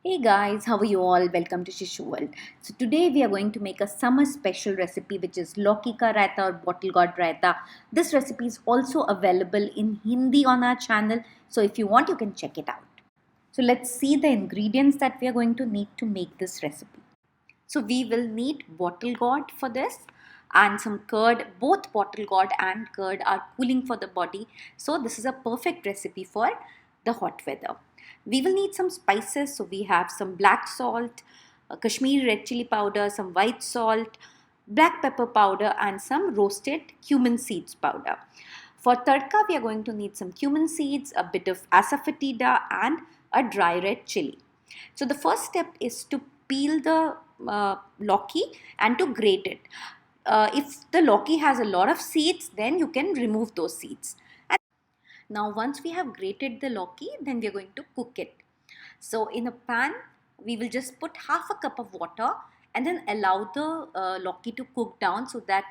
Hey guys, how are you all? Welcome to Shishu World. So today we are going to make a summer special recipe which is Lauki ka raita or bottle gourd raita. This recipe is also available in Hindi on our channel. So if you want, you can check it out. So let's see the ingredients that we are going to need to make this recipe. So we will need bottle gourd for this and some curd. Both bottle gourd and curd are cooling for the body. So this is a perfect recipe for the hot weather. We will need some spices. So we have some black salt, Kashmiri red chili powder, some white salt, black pepper powder and some roasted cumin seeds powder. For tadka, we are going to need some cumin seeds, a bit of asafoetida and a dry red chili. So the first step is to peel the lauki and to grate it. If the lauki has a lot of seeds, then you can remove those seeds. And now once we have grated the lauki, then we are going to cook it. So in a pan, we will just put half a cup of water and then allow the lauki to cook down so that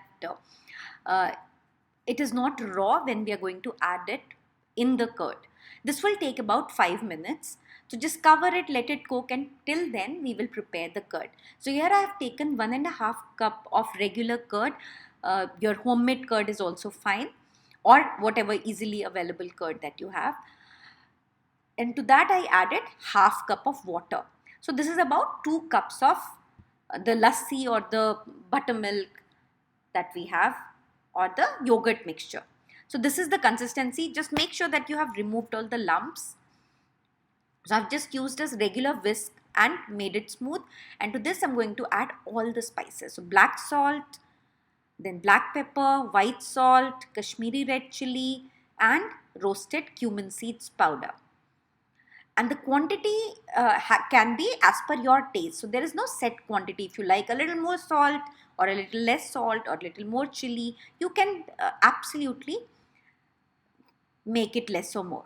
uh, it is not raw when we are going to add it in the curd. This will take about 5 minutes. So just cover it, let it cook, and till then we will prepare the curd. So here I have taken 1.5 cup of regular curd. Your homemade curd is also fine, or whatever easily available curd that you have. And to that I added half cup of water. So this is about 2 cups of the lassi or the buttermilk that we have, or the yogurt mixture. So this is the consistency. Just make sure that you have removed all the lumps. So I've just used a regular whisk and made it smooth. And to this I'm going to add all the spices. So black salt, then black pepper, white salt, Kashmiri red chili and roasted cumin seeds powder. And the quantity can be as per your taste. So there is no set quantity. If you like a little more salt or a little less salt or a little more chili, you can absolutely make it less or more.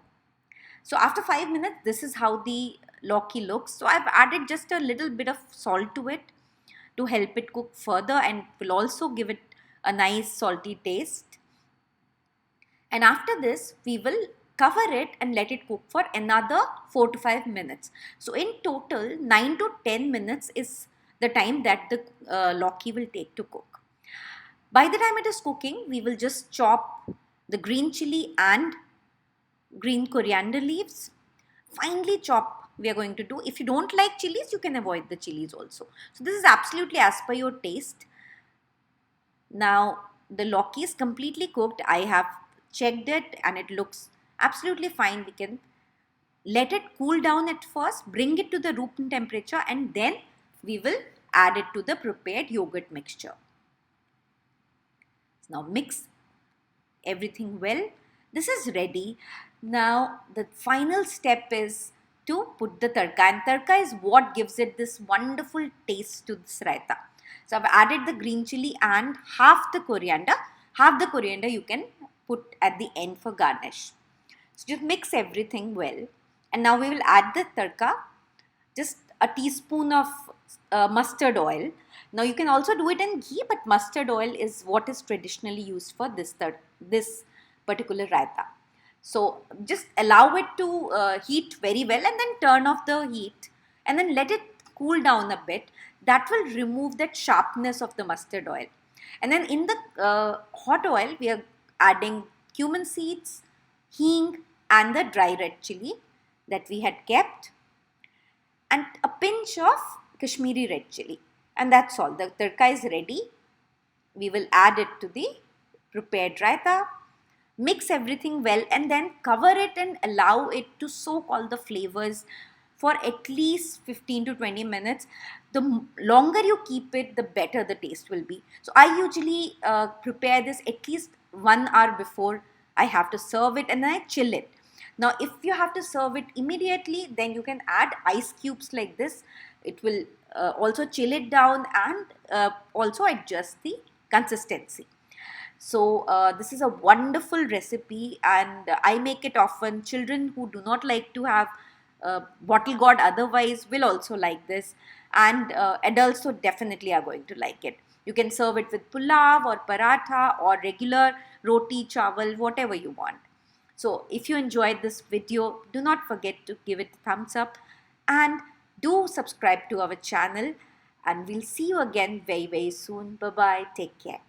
So after 5 minutes, this is how the lauki looks. So I've added just a little bit of salt to it to help it cook further and will also give it a nice salty taste. And after this, we will cover it and let it cook for another 4 to 5 minutes. So in total, 9 to 10 minutes is the time that the lauki will take to cook. By the time it is cooking, we will just chop the green chili and green coriander leaves. Finely chop we are going to do. If you don't like chilies, you can avoid the chilies also. So this is absolutely as per your taste. Now the lauki is completely cooked. I have checked it and it looks absolutely fine. We can let it cool down at first, bring it to the room temperature, and then we will add it to the prepared yogurt mixture. Now mix everything well. This is ready. Now the final step is to put the tadka, and tadka is what gives it this wonderful taste to this raita. So I've added the green chili and half the coriander. Half the coriander you can put at the end for garnish. So just mix everything well, and now we will add the tadka. Just a teaspoon of mustard oil. Now you can also do it in ghee, but mustard oil is what is traditionally used for this particular raita. So just allow it to heat very well and then turn off the heat and then let it cool down a bit. That will remove that sharpness of the mustard oil. And then in the hot oil, we are adding cumin seeds, hing and the dry red chili that we had kept, and a pinch of Kashmiri red chili. And that's all. The tadka is ready. We will add it to the prepared raita. Mix everything well and then cover it and allow it to soak all the flavors for at least 15 to 20 minutes. The longer you keep it, the better the taste will be. So I usually prepare this at least 1 hour before I have to serve it, and then I chill it. Now if you have to serve it immediately, then you can add ice cubes like this. It will also chill it down and also adjust the consistency. So this is a wonderful recipe, and I make it often. Children who do not like to have bottle gourd otherwise will also like this, and adults so definitely are going to like it. You can serve it with pulao or paratha or regular roti, chawal, whatever you want. So if you enjoyed this video, do not forget to give it a thumbs up and Do subscribe to our channel, and we'll see you again very, very soon. Bye bye. Take care.